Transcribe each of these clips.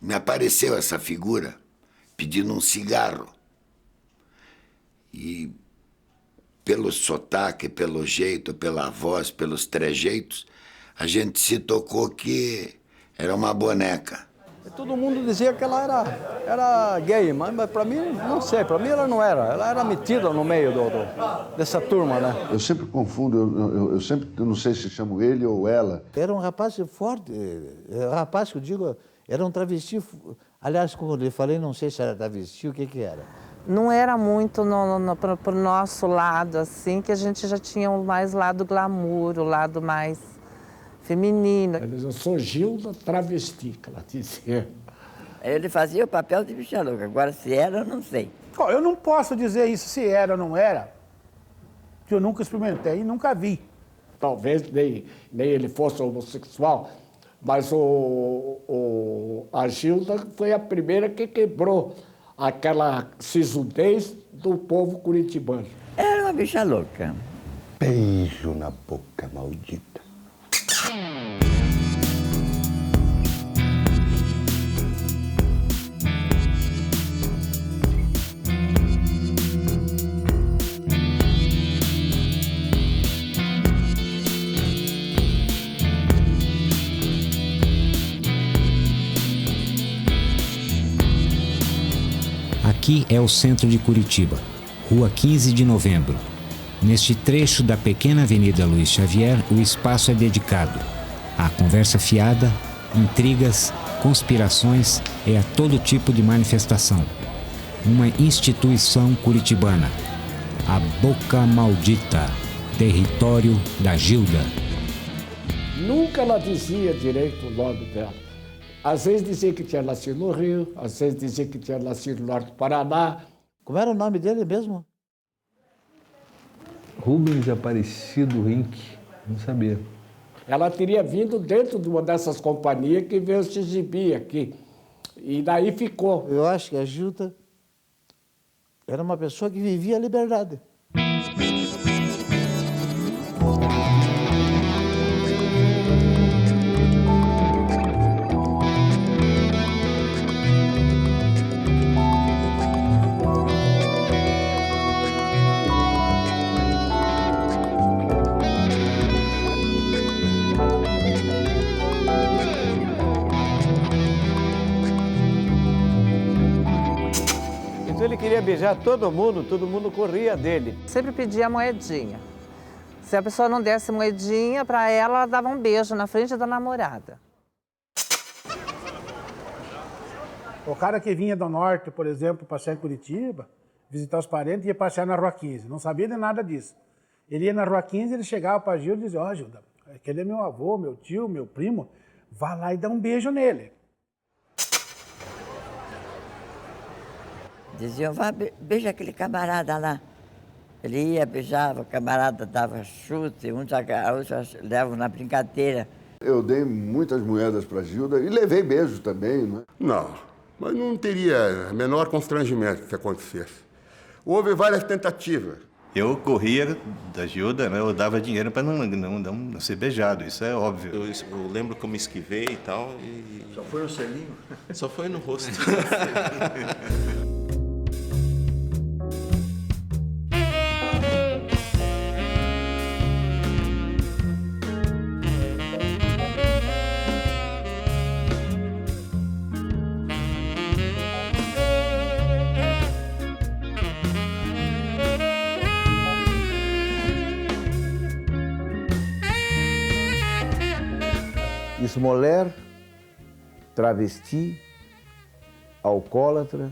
me apareceu essa figura pedindo um cigarro. E pelo sotaque, pelo jeito, pela voz, pelos trejeitos, a gente se tocou que era uma boneca. Todo mundo dizia que ela era gay, mas para mim, não sei, para mim ela não era. Ela era metida no meio dessa turma, né? Eu sempre confundo, eu sempre não sei se chamo ele ou ela. Era um rapaz forte, rapaz que eu digo, era um travesti. Aliás, como eu lhe falei, não sei se era travesti, o que era. Não era muito pro nosso lado, assim, que a gente já tinha mais lado glamour, o lado mais feminino. Eu sou Gilda travesti, que ela dizia. Ele fazia o papel de bicha louca, agora se era, eu não sei. Eu não posso dizer isso se era ou não era, que eu nunca experimentei e nunca vi. Talvez nem ele fosse homossexual, mas a Gilda foi a primeira que quebrou aquela sisudez do povo curitibano. Era uma bicha louca. Beijo na boca maldita. Aqui é o centro de Curitiba, Rua 15 de Novembro. Neste trecho da pequena Avenida Luiz Xavier, o espaço é dedicado à conversa fiada, intrigas, conspirações e a todo tipo de manifestação. Uma instituição curitibana, a Boca Maldita, território da Gilda. Nunca ela dizia direito o nome dela. Às vezes dizia que tinha nascido no Rio, às vezes dizia que tinha nascido no norte do Paraná. Como era o nome dele mesmo? Rubens Aparecido Rink, não sabia. Ela teria vindo dentro de uma dessas companhias que veio se exibir aqui. E daí ficou. Eu acho que a Gilda era uma pessoa que vivia a liberdade. Ele queria beijar todo mundo corria dele. Sempre pedia moedinha. Se a pessoa não desse moedinha para ela dava um beijo na frente da namorada. O cara que vinha do norte, por exemplo, passear em Curitiba, visitar os parentes, ia passear na Rua 15. Não sabia de nada disso. Ele ia na Rua 15, ele chegava para a Gilda e dizia: ó, Gilda, aquele é meu avô, meu tio, meu primo, vá lá e dá um beijo nele. Diziam, vá, beija aquele camarada lá. Ele ia, beijava, o camarada dava chute, uns levam na brincadeira. Eu dei muitas moedas para Gilda e levei beijos também, né? Não, mas não teria menor constrangimento que acontecesse. Houve várias tentativas. Eu corria da Gilda, né? Eu dava dinheiro para não ser beijado, isso é óbvio. Eu lembro que eu me esquivei e tal. E... Só foi no selinho? Só foi no rosto. Esmoler, travesti, alcoólatra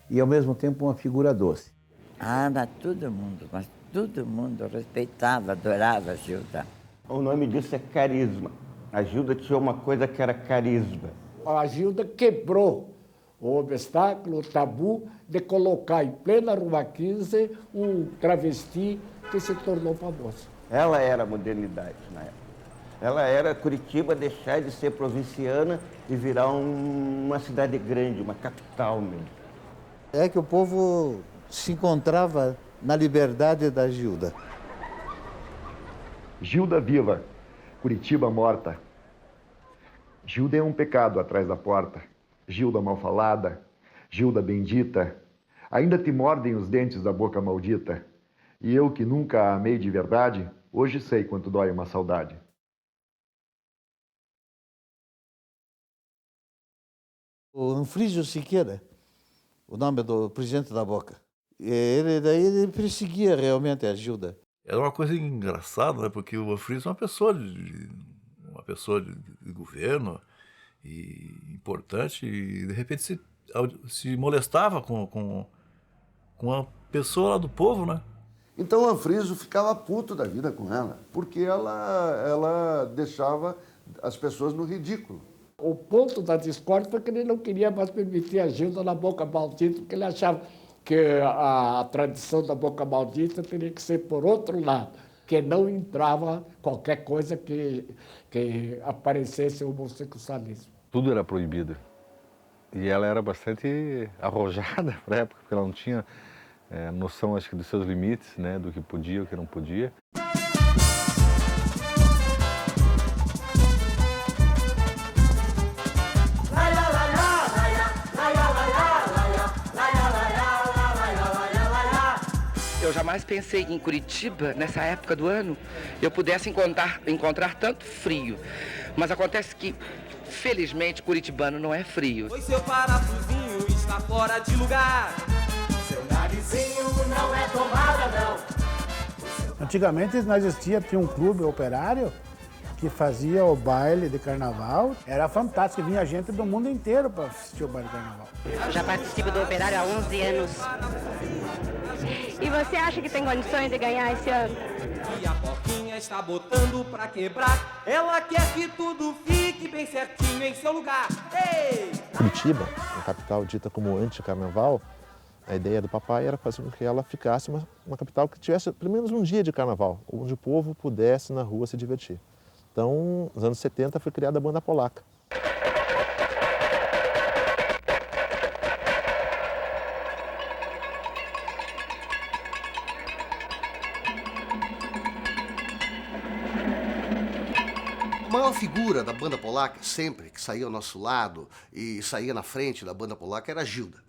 e, ao mesmo tempo, uma figura doce. Ah, mas todo mundo respeitava, adorava a Gilda. O nome disso é carisma. A Gilda tinha uma coisa que era carisma. A Gilda quebrou o obstáculo, o tabu de colocar em plena Rua 15 um travesti que se tornou famoso. Ela era a modernidade na época. Ela era Curitiba deixar de ser provinciana e virar uma cidade grande, uma capital mesmo. É que o povo se encontrava na liberdade da Gilda. Gilda viva, Curitiba morta. Gilda é um pecado atrás da porta. Gilda mal falada, Gilda bendita, ainda te mordem os dentes da boca maldita. E eu que nunca a amei de verdade, hoje sei quanto dói uma saudade. O Anfrísio Siqueira, o nome do presidente da Boca, ele perseguia realmente a Gilda. Era uma coisa engraçada, né? Porque o Anfrísio é uma pessoa de governo e importante, e de repente se molestava com a pessoa lá do povo, né? Então o Anfrísio ficava puto da vida com ela, porque ela deixava as pessoas no ridículo. O ponto da discórdia foi que ele não queria mais permitir a Gilda na Boca Maldita, porque ele achava que a tradição da Boca Maldita teria que ser por outro lado, que não entrava qualquer coisa que aparecesse homossexualismo. Tudo era proibido. E ela era bastante arrojada para a época, porque ela não tinha noção, acho que, dos seus limites, né, do que podia e o que não podia. Eu jamais pensei que em Curitiba, nessa época do ano, eu pudesse encontrar tanto frio. Mas acontece que, felizmente, curitibano não é frio. Pois seu parafusinho está fora de lugar. Seu narizinho não é tomada, não. Antigamente não existia, tinha um clube operário que fazia o baile de carnaval. Era fantástico, vinha gente do mundo inteiro para assistir o baile de carnaval. Eu já participo do operário há 11 anos. E você acha que tem condições de ganhar esse ano? E a Boquinha está botando pra quebrar. Ela quer que tudo fique bem certinho em seu lugar. Ei! Curitiba, uma capital dita como anti-carnaval, a ideia do papai era fazer com que ela ficasse uma capital que tivesse pelo menos um dia de carnaval, onde o povo pudesse na rua se divertir. Então, nos anos 70 foi criada a Banda Polaca. A maior figura da Banda Polaca, sempre, que saía ao nosso lado e saía na frente da Banda Polaca, era a Gilda.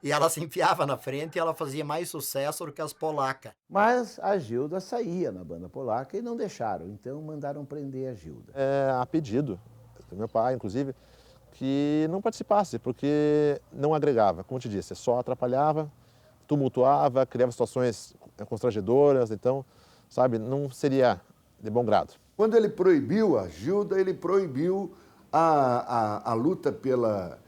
E ela se enfiava na frente e ela fazia mais sucesso do que as polacas. Mas a Gilda saía na Banda Polaca e não deixaram, então mandaram prender a Gilda. A pedido do meu pai, inclusive, que não participasse, porque não agregava. Como eu te disse, só atrapalhava, tumultuava, criava situações constrangedoras, então, sabe, não seria de bom grado. Quando ele proibiu a Gilda, ele proibiu a luta pela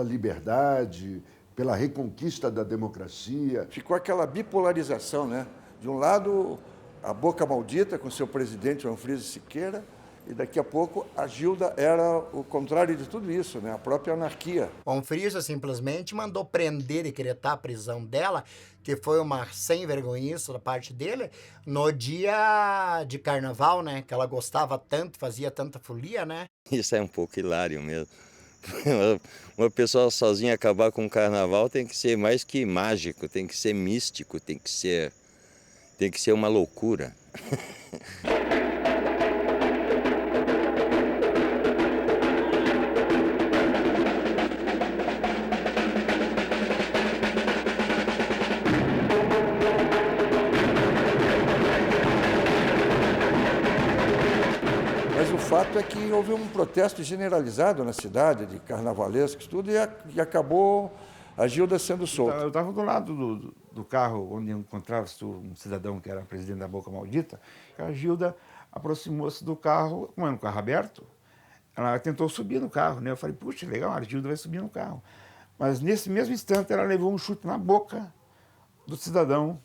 liberdade, pela reconquista da democracia. Ficou aquela bipolarização, né? De um lado, a Boca Maldita com seu presidente, o Anfrísio Siqueira, e daqui a pouco a Gilda era o contrário de tudo isso, né? A própria anarquia. O Anfrísio simplesmente mandou prender e decretar a prisão dela, que foi uma sem-vergonhice da parte dele, no dia de carnaval, né? Que ela gostava tanto, fazia tanta folia, né? Isso é um pouco hilário mesmo. Uma pessoa sozinha acabar com o carnaval tem que ser mais que mágico, tem que ser místico, tem que ser uma loucura. Mas o fato é que houve um protesto generalizado na cidade, de carnavalescos, tudo, e acabou a Gilda sendo solta. Eu estava do lado do carro onde encontrava-se um cidadão que era presidente da Boca Maldita. A Gilda aproximou-se do carro, como era um carro aberto, ela tentou subir no carro, né? Eu falei, puxa, legal, a Gilda vai subir no carro. Mas nesse mesmo instante ela levou um chute na boca do cidadão.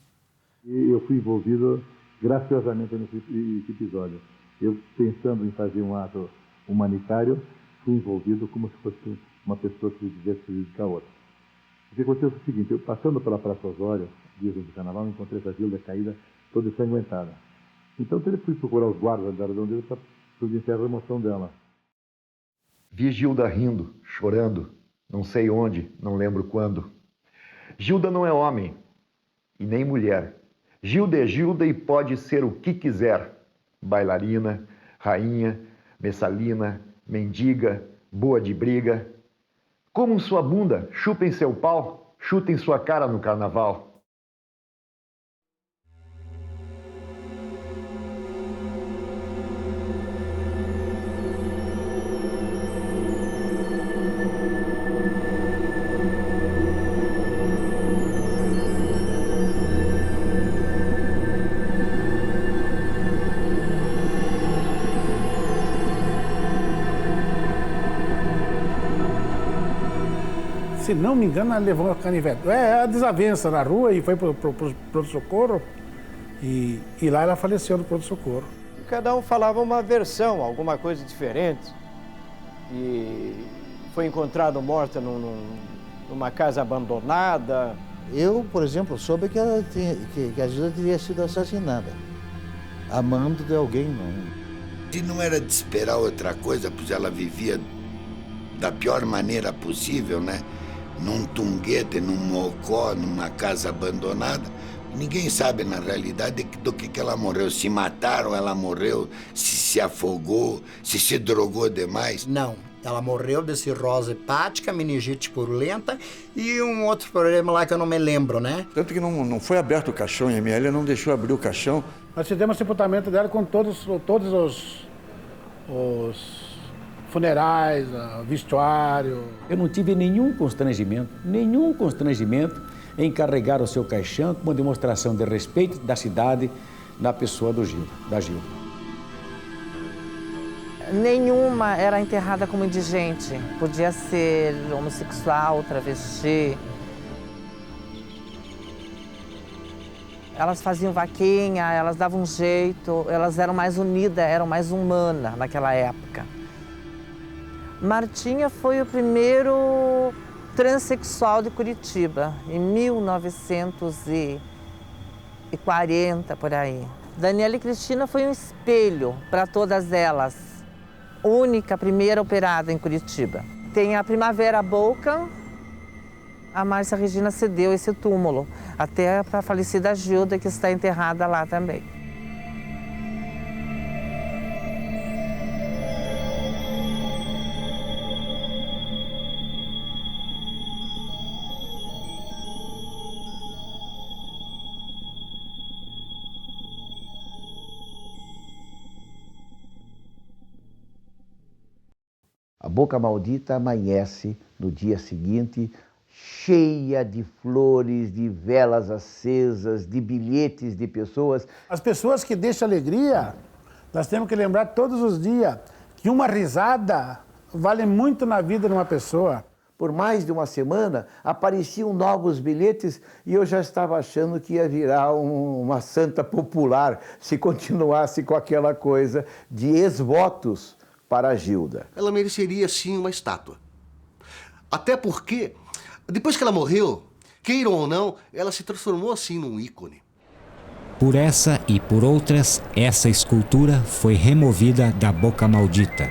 E eu fui envolvido graciosamente nesse episódio. Eu, pensando em fazer um ato humanitário, fui envolvido como se fosse uma pessoa que devia se dedicar a outra. O que aconteceu foi o seguinte, eu passando pela Praça Osório, dias do carnaval, encontrei essa Gilda caída, toda ensanguentada. Então eu fui procurar os guardas da redondeza para providenciar a remoção dela. Vi Gilda rindo, chorando, não sei onde, não lembro quando. Gilda não é homem e nem mulher. Gilda é Gilda e pode ser o que quiser. Bailarina, rainha, messalina, mendiga, boa de briga. Comam sua bunda, chupem seu pau, chutem sua cara no carnaval. Se não me engano, ela levou a canivete. É a desavença na rua e foi pro pronto-socorro. E lá ela faleceu no pronto-socorro. Cada um falava uma versão, alguma coisa diferente. E foi encontrado morta numa casa abandonada. Eu, por exemplo, soube que a Gilda teria sido assassinada. Amando de alguém, não. Se não era de esperar outra coisa, pois ela vivia da pior maneira possível, né? Num tunguete, num mocó, numa casa abandonada. Ninguém sabe, na realidade, do que ela morreu. Se mataram, ela morreu, se afogou, se drogou demais. Não, ela morreu de cirrose hepática, meningite purulenta e um outro problema lá que eu não me lembro, né? Tanto que não foi aberto o caixão, e a ML não deixou abrir o caixão. Nós fizemos o sepultamento dela com todos os funerais, vestuário. Eu não tive nenhum constrangimento em carregar o seu caixão como demonstração de respeito da cidade na pessoa da Gilda. Nenhuma era enterrada como indigente. Podia ser homossexual, travesti. Elas faziam vaquinha, elas davam um jeito, elas eram mais unidas, eram mais humanas naquela época. Martinha foi o primeiro transexual de Curitiba, em 1940, por aí. Daniela e Cristina foi um espelho para todas elas. Única, primeira operada em Curitiba. Tem a Primavera Boca, a Márcia Regina cedeu esse túmulo, até para a falecida Gilda, que está enterrada lá também. A Boca Maldita amanhece no dia seguinte, cheia de flores, de velas acesas, de bilhetes de pessoas. As pessoas que deixam alegria, nós temos que lembrar todos os dias que uma risada vale muito na vida de uma pessoa. Por mais de uma semana, apareciam novos bilhetes e eu já estava achando que ia virar uma santa popular se continuasse com aquela coisa de ex-votos para a Gilda. Ela mereceria, sim, uma estátua. Até porque, depois que ela morreu, queiram ou não, ela se transformou, assim, num ícone. Por essa e por outras, essa escultura foi removida da Boca Maldita.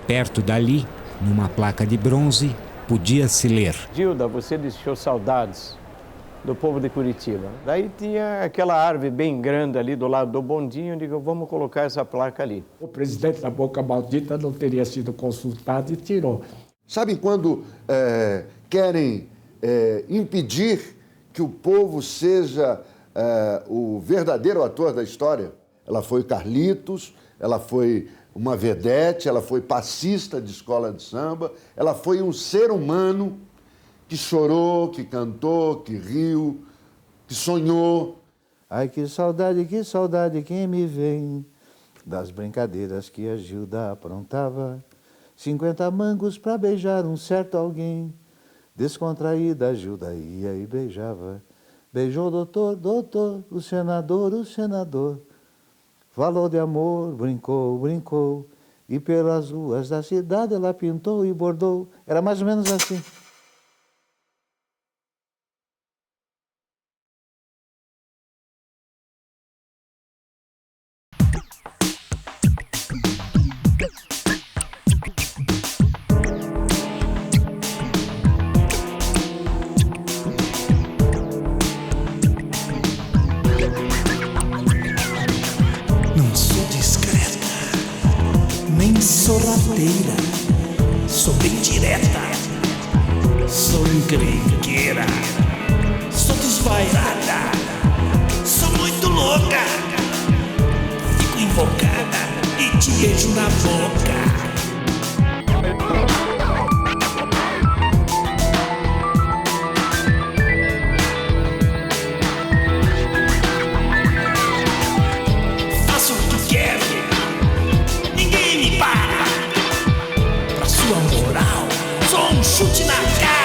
Perto dali, numa placa de bronze, podia-se ler: Gilda, você deixou saudades do povo de Curitiba. Daí tinha aquela árvore bem grande ali do lado do bondinho, eu digo, vamos colocar essa placa ali. O presidente da Boca Maldita não teria sido consultado e tirou. Sabem quando querem impedir que o povo seja o verdadeiro ator da história? Ela foi Carlitos, ela foi uma vedete, ela foi passista de escola de samba, ela foi um ser humano que chorou, que cantou, que riu, que sonhou. Ai, que saudade, quem me vem das brincadeiras que a Gilda aprontava. 50 mangos pra beijar um certo alguém. Descontraída, a Gilda ia e beijava. Beijou o doutor, o senador. Falou de amor, brincou. E pelas ruas da cidade ela pintou e bordou. Era mais ou menos assim. Sorrateira, sou bem direta. Sou encrenqueira, sou desvairada, sou muito louca. Fico invocada e te beijo na boca. Faço o que quero, ninguém me para. Pra sua moral, só um chute na cara.